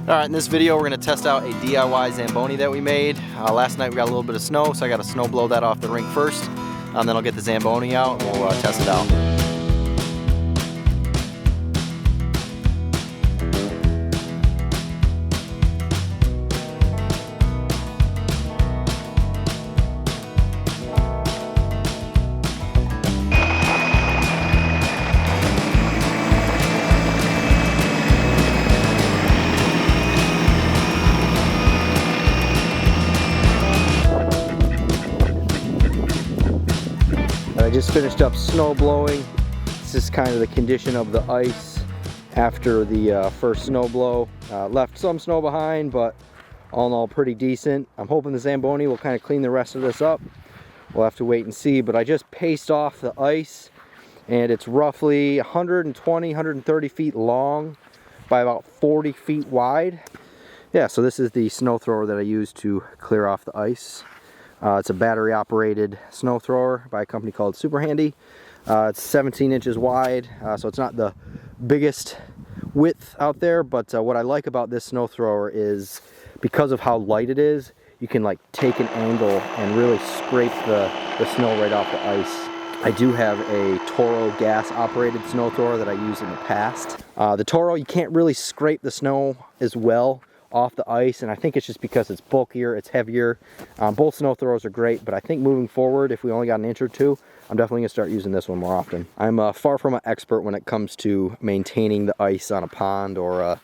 Alright, in this video we're going to test out a DIY Zamboni that we made. Last night we got a little bit of snow, so I got to snow blow that off the rink first. And then I'll get the Zamboni out and we'll test it out. I just finished up snow blowing. This is kind of the condition of the ice after the first snow blow. Left some snow behind, but all in all pretty decent. I'm hoping the Zamboni will kind of clean the rest of this up. We'll have to wait and see, but I just paced off the ice and it's roughly 120, 130 feet long by about 40 feet wide. Yeah, so this is the snow thrower that I use to clear off the ice. It's a battery operated snow thrower by a company called Super Handy. It's 17 inches wide, so it's not the biggest width out there, but what I like about this snow thrower is because of how light it is, you can like take an angle and really scrape the snow right off the ice. I do have a Toro gas operated snow thrower that I used in the past. The Toro, you can't really scrape the snow as well off the ice, and I think it's just because it's bulkier, it's heavier. Both snow throwers are great, but I think moving forward, if we only got an inch or two, I'm definitely gonna start using this one more often. I'm far from an expert when it comes to maintaining the ice on a pond or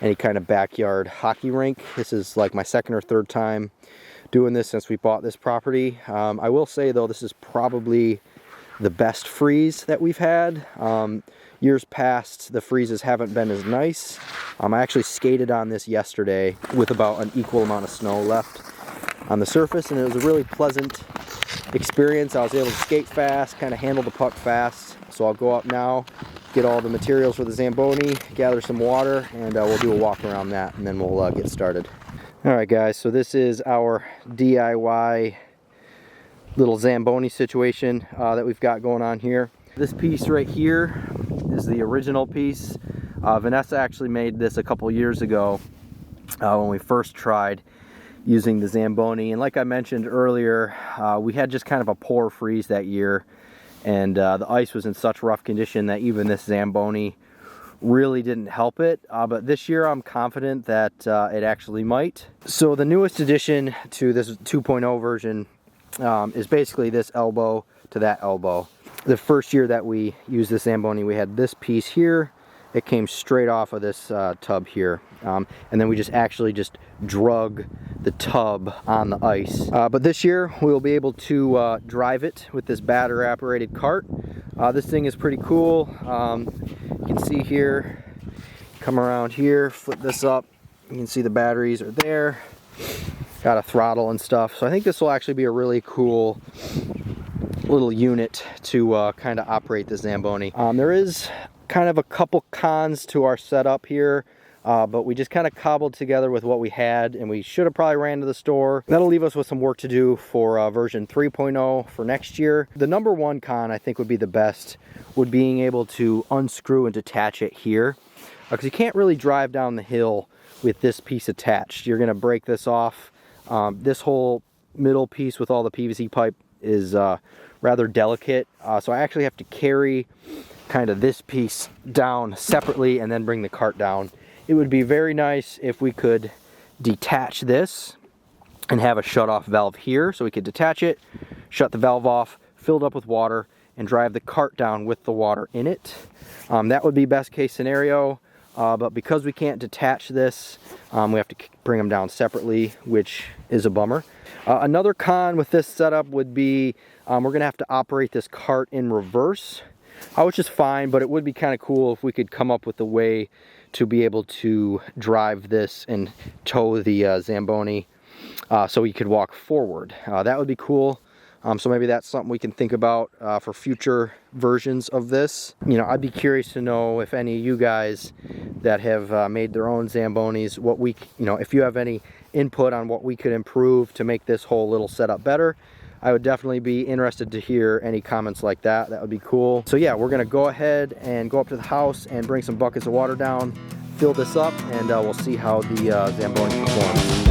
any kind of backyard hockey rink. This is like my second or third time doing this since we bought this property. I will say though, this is probably the best freeze that we've had. Years past, the freezes haven't been as nice. I actually skated on this yesterday with about an equal amount of snow left on the surface, and it was a really pleasant experience. I was able to skate fast, kind of handle the puck fast. So I'll go up now, get all the materials for the Zamboni, gather some water, and we'll do a walk around that, and then we'll get started. All right, guys, so this is our DIY little Zamboni situation that we've got going on here. This piece right here is the original piece. Vanessa actually made this a couple years ago when we first tried using the Zamboni, and like I mentioned earlier, we had just kind of a poor freeze that year, and the ice was in such rough condition that even this Zamboni really didn't help it, but this year I'm confident that it actually might. So the newest addition to this 2.0 version is basically this elbow to that elbow. The first year that we used this Zamboni, we had this piece here. It came straight off of this tub here, and then we just drug the tub on the ice. But this year we'll be able to drive it with this battery operated cart. This thing is pretty cool. You can see here, come around here, flip this up, you can see the batteries are there, got a throttle and stuff. So I think this will actually be a really cool little unit to kind of operate the Zamboni. There is kind of a couple cons to our setup here, but we just kind of cobbled together with what we had, and we should have probably ran to the store. That'll leave us with some work to do for version 3.0 for next year. The number one con I think would be the best would being able to unscrew and detach it here, because you can't really drive down the hill with this piece attached. You're gonna break this off. This whole middle piece with all the PVC pipe is rather delicate, so I actually have to carry kind of this piece down separately and then bring the cart down. It would be very nice if we could detach this and have a shut-off valve here, so we could detach it, shut the valve off, fill it up with water, and drive the cart down with the water in it. That would be best case scenario, but because we can't detach this, we have to bring them down separately, which is a bummer. Another con with this setup would be we're gonna have to operate this cart in reverse, which is fine, but it would be kind of cool if we could come up with a way to be able to drive this and tow the Zamboni so we could walk forward. That would be cool. So maybe that's something we can think about for future versions of this. You know, I'd be curious to know if any of you guys that have made their own Zambonis, if you have any input on what we could improve to make this whole little setup better. I would definitely be interested to hear any comments like that. That would be cool. So yeah, we're gonna go ahead and go up to the house and bring some buckets of water down, fill this up, and we'll see how the Zamboni performs.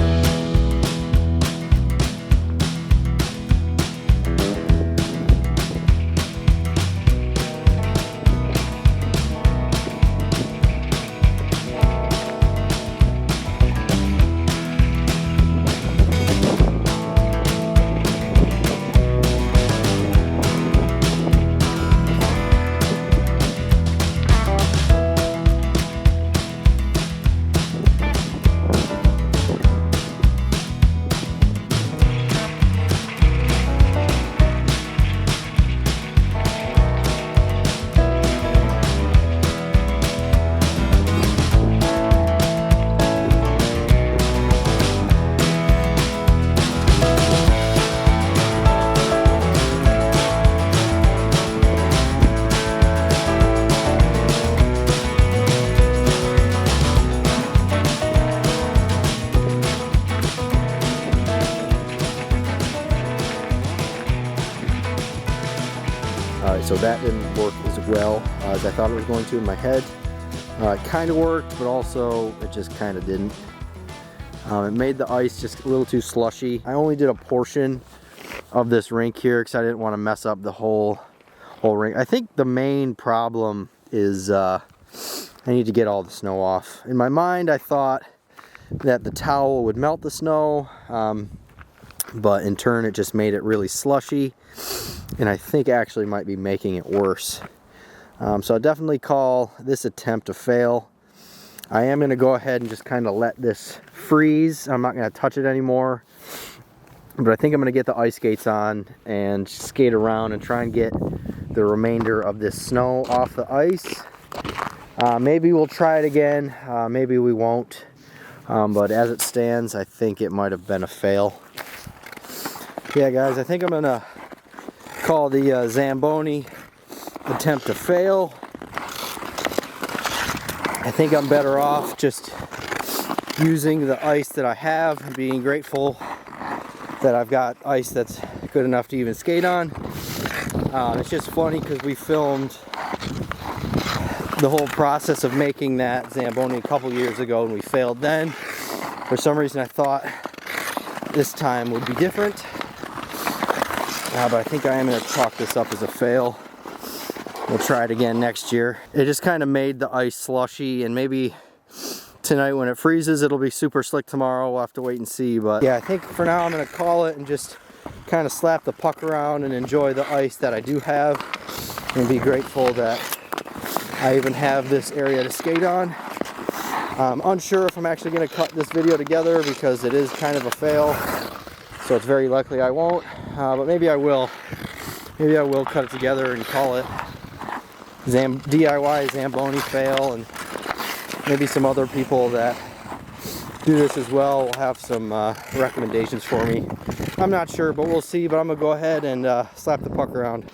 Alright, so that didn't work as well as I thought it was going to in my head. It kind of worked, but also it just kind of didn't. It made the ice just a little too slushy. I only did a portion of this rink here because I didn't want to mess up the whole rink. I think the main problem is I need to get all the snow off. In my mind, I thought that the towel would melt the snow, but in turn it just made it really slushy, and I think actually might be making it worse. So I definitely call this attempt a fail. I am going to go ahead and just kind of let this freeze. I'm not going to touch it anymore, but I think I'm going to get the ice skates on and skate around and try and get the remainder of this snow off the ice. Maybe we'll try it again, maybe we won't, but as it stands, I think it might have been a fail. Yeah guys, I think I'm going to call the Zamboni attempt a fail. I think I'm better off just using the ice that I have and being grateful that I've got ice that's good enough to even skate on. It's just funny because we filmed the whole process of making that Zamboni a couple years ago and we failed then. For some reason I thought this time would be different. But I think I am going to chalk this up as a fail. We'll try it again next year. It just kind of made the ice slushy, and maybe tonight when it freezes it'll be super slick tomorrow. We'll have to wait and see, but yeah, I think for now I'm going to call it and just kind of slap the puck around and enjoy the ice that I do have and be grateful that I even have this area to skate on. I'm unsure if I'm actually going to cut this video together because it is kind of a fail, so it's very likely I won't, but maybe I will. Maybe I will cut it together and call it DIY Zamboni Fail, and maybe some other people that do this as well will have some recommendations for me. I'm not sure, but we'll see. But I'm going to go ahead and slap the puck around.